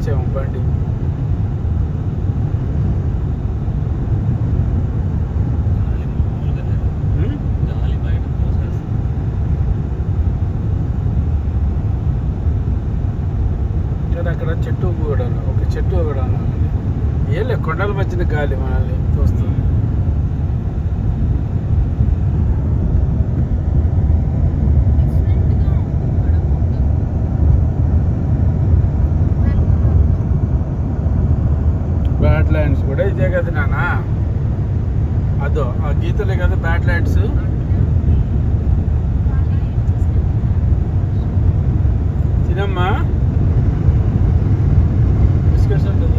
ఆపచ్చేమో బండి. అక్కడ చెట్టు కూడా ఒక చెట్టు కూడా ఏలే కొండల మధ్యన గాలి మనల్ని తోస్తుంది. బ్యాడ్ లైన్స్ కూడా ఇదే కదా నాన్న, అదో ఆ గీతలే కదా బ్యాడ్ లైన్స్. తినమ్మా బిస్కెట్స్ ఉంటుంది.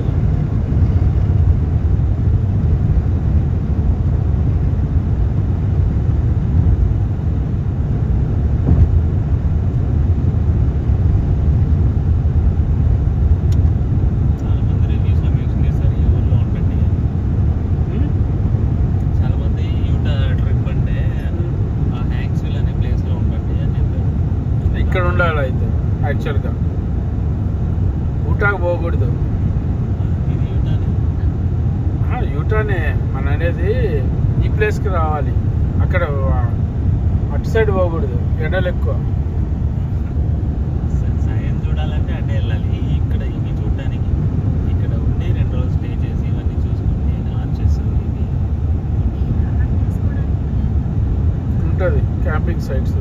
ఇక్కడ ఉండాలి అయితే యాక్చువల్గా ఊటాకు పోకూడదు. యూటానే మన అనేది ఈ ప్లేస్కి రావాలి, అక్కడ అటు సైడ్ పోకూడదు, ఎండలు ఎక్కువ. సైన్స్ చూడాలంటే అటే వెళ్ళాలి. ఇక్కడ ఇవి చూడడానికి ఇక్కడ ఉండి 2 రోజులు స్టే చేసి ఇవన్నీ చూసుకుని ఆర్చెస్ ఇది ఉంటుంది క్యాంపింగ్ సైట్స్.